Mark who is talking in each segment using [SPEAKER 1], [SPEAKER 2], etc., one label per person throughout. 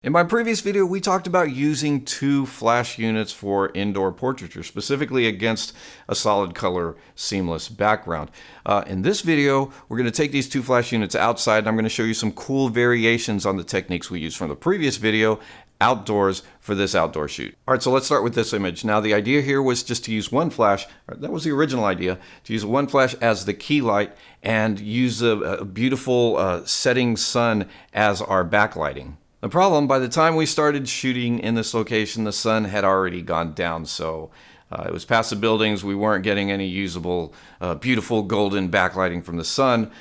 [SPEAKER 1] In my previous video, we talked about using two flash units for indoor portraiture, specifically against a solid color seamless background. In this video, we're going to take these two flash units outside, and I'm going to show you some cool variations on the techniques we used from the previous video outdoors for this outdoor shoot. All right, so let's start with this image. Now, the idea here was just to use one flash. That was the original idea, to use one flash as the key light and use a beautiful setting sun as our backlighting. The problem, by the time we started shooting in this location, the sun had already gone down, so it was past the buildings. We weren't getting any usable, beautiful golden backlighting from the sun,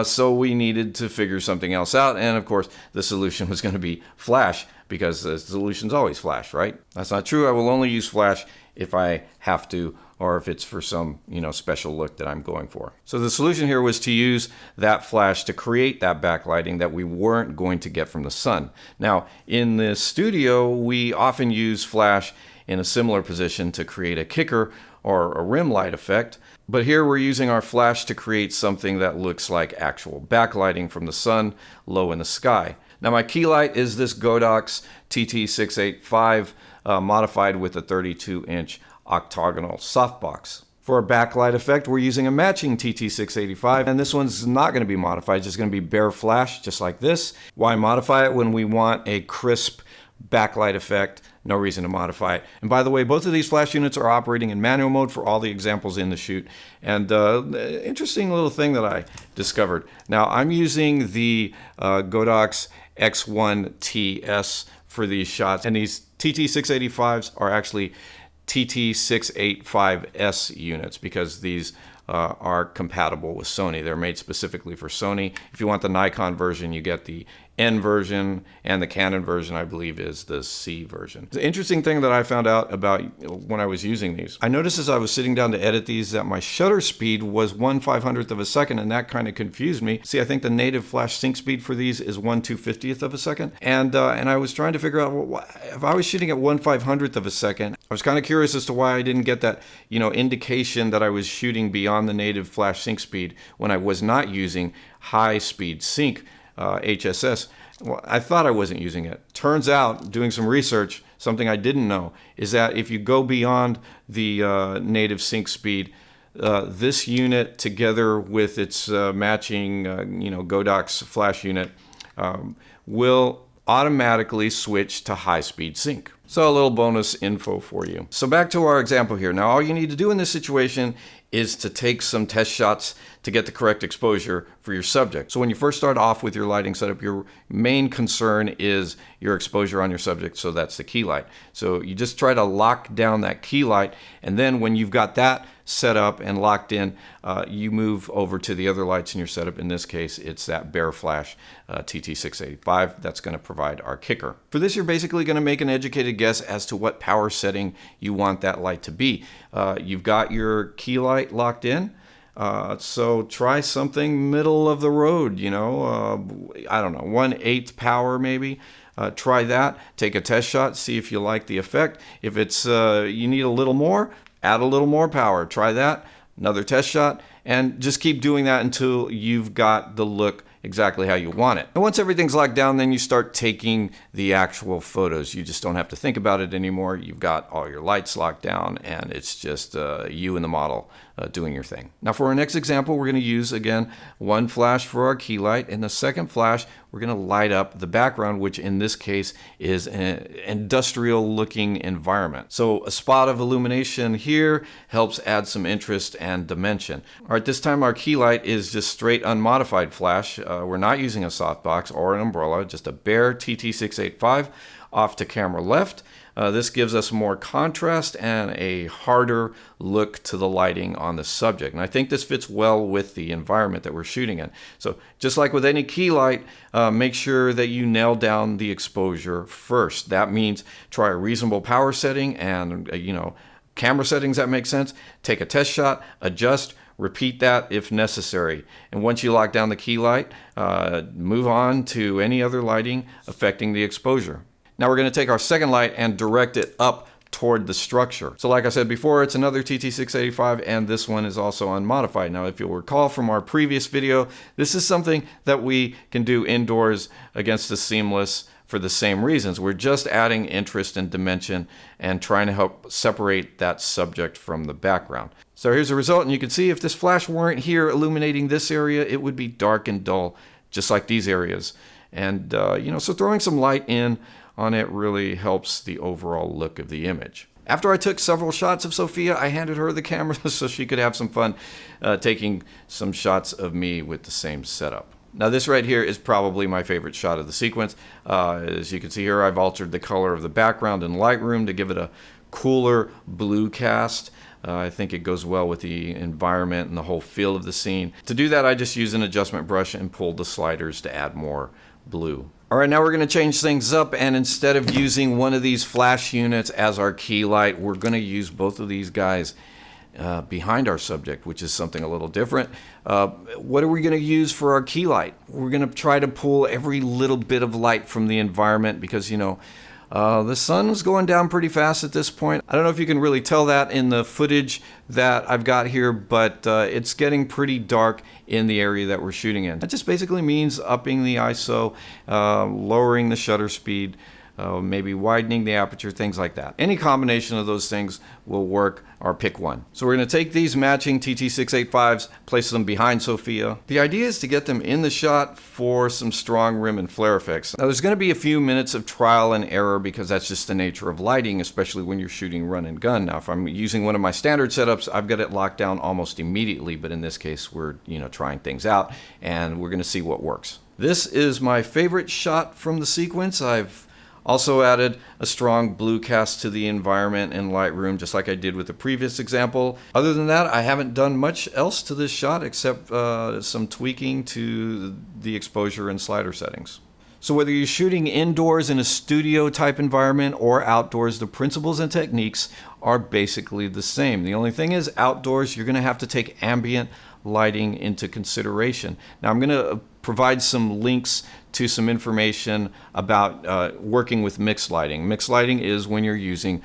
[SPEAKER 1] so we needed to figure something else out, and of course, the solution was going to be flash, because the solution's always flash, right? That's not true. I will only use flash if I have to, or if it's for some, special look that I'm going for. So the solution here was to use that flash to create that backlighting that we weren't going to get from the sun. Now, in the studio, we often use flash in a similar position to create a kicker or a rim light effect. But here we're using our flash to create something that looks like actual backlighting from the sun low in the sky. Now, my key light is this Godox TT685 modified with a 32-inch octagonal softbox. For a backlight effect, we're using a matching TT685, and this one's not going to be modified. It's just going to be bare flash, just like this. Why modify it when we want a crisp backlight effect? No reason to modify it. And by the way, both of these flash units are operating in manual mode for all the examples in the shoot. And interesting little thing that I discovered. Now, I'm using the Godox X1TS for these shots, and these TT685s are actually TT685S units because these are compatible with Sony. They're made specifically for Sony. If you want the Nikon version, you get the N version, and the Canon version, I believe, is the C version. The interesting thing that I found out about when I was using these, I noticed as I was sitting down to edit these that my shutter speed was 1/500th of a second, and that kind of confused me. See, I think the native flash sync speed for these is 1/250th of a second, and I was trying to figure out, well, if I was shooting at 1/500th of a second, I was kind of curious as to why I didn't get that, indication that I was shooting beyond the native flash sync speed when I was not using high speed sync. HSS. Well, I thought I wasn't using it. Turns out, doing some research, something I didn't know is that if you go beyond the native sync speed, this unit together with its matching, Godox flash unit will automatically switch to high-speed sync. So a little bonus info for you. So back to our example here. Now, all you need to do in this situation is to take some test shots to get the correct exposure for your subject. So when you first start off with your lighting setup, your main concern is your exposure on your subject, so that's the key light. So you just try to lock down that key light, and then when you've got that set up and locked in, you move over to the other lights in your setup. In this case, it's that bare flash TT685 that's going to provide our kicker. For this, you're basically going to make an educated guess as to what power setting you want that light to be. You've got your key light locked in, so try something middle of the road, I don't know, 1/8 power maybe. Try that, take a test shot, see if you like the effect. If it's you need a little more, add a little more power. Try that, another test shot, and just keep doing that until you've got the look exactly how you want it. And once everything's locked down, then you start taking the actual photos. You just don't have to think about it anymore. You've got all your lights locked down, and it's just you and the model doing your thing. Now, for our next example, we're going to use, again, one flash for our key light, and the second flash, we're going to light up the background, which in this case is an industrial-looking environment. So a spot of illumination here helps add some interest and dimension. All right, this time our key light is just straight unmodified flash. We're not using a softbox or an umbrella, just a bare TT685 off to camera left. This gives us more contrast and a harder look to the lighting on the subject. And I think this fits well with the environment that we're shooting in. So just like with any key light, make sure that you nail down the exposure first. That means try a reasonable power setting and, camera settings that make sense. Take a test shot, adjust, repeat that if necessary. And once you lock down the key light, move on to any other lighting affecting the exposure. Now we're going to take our second light and direct it up toward the structure. So like I said before, it's another TT685, and this one is also unmodified. Now, if you'll recall from our previous video, this is something that we can do indoors against a seamless for the same reasons. We're just adding interest and dimension and trying to help separate that subject from the background. So here's the result, and you can see if this flash weren't here illuminating this area, it would be dark and dull, just like these areas. And, so throwing some light in on it really helps the overall look of the image. After I took several shots of Sophia, I handed her the camera so she could have some fun taking some shots of me with the same setup. Now this right here is probably my favorite shot of the sequence. As you can see here, I've altered the color of the background in Lightroom to give it a cooler blue cast. I think it goes well with the environment and the whole feel of the scene. To do that, I just use an adjustment brush and pulled the sliders to add more blue. All right, now we're going to change things up, and instead of using one of these flash units as our key light, we're going to use both of these guys behind our subject, which is something a little different. What are we going to use for our key light? We're going to try to pull every little bit of light from the environment because, the sun's going down pretty fast at this point. I don't know if you can really tell that in the footage that I've got here, but it's getting pretty dark in the area that we're shooting in. That just basically means upping the ISO, lowering the shutter speed, maybe widening the aperture, things like that. Any combination of those things will work, or pick one. So we're going to take these matching TT685s, place them behind Sophia. The idea is to get them in the shot for some strong rim and flare effects. Now there's going to be a few minutes of trial and error because that's just the nature of lighting, especially when you're shooting run and gun. Now if I'm using one of my standard setups, I've got it locked down almost immediately, but in this case we're trying things out and we're going to see what works. This is my favorite shot from the sequence. I've also added a strong blue cast to the environment in Lightroom, just like I did with the previous example. Other than that, I haven't done much else to this shot except some tweaking to the exposure and slider settings. So whether you're shooting indoors in a studio type environment or outdoors, the principles and techniques are basically the same. The only thing is outdoors, you're going to have to take ambient lighting into consideration. Now I'm going to provide some links to some information about working with mixed lighting. Mixed lighting is when you're using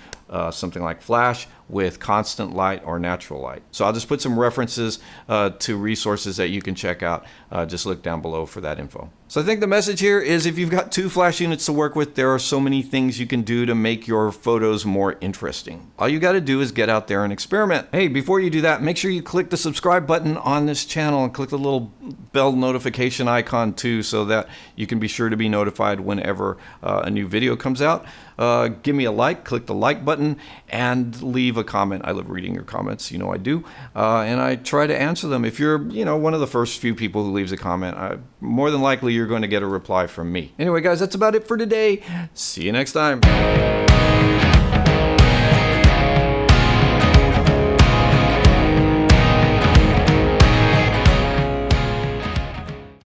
[SPEAKER 1] something like flash with constant light or natural light. So I'll just put some references to resources that you can check out. Just look down below for that info. So I think the message here is if you've got two flash units to work with, there are so many things you can do to make your photos more interesting. All you got to do is get out there and experiment. Hey, before you do that, make sure you click the subscribe button on this channel and click the little bell notification icon too, so that you can be sure to be notified whenever a new video comes out. Give me a like, click the like button, and leave a comment. I love reading your comments, I do, and I try to answer them. If you're, one of the first few people who leaves a comment, more than likely you're going to get a reply from me. Anyway, guys, that's about it for today. See you next time.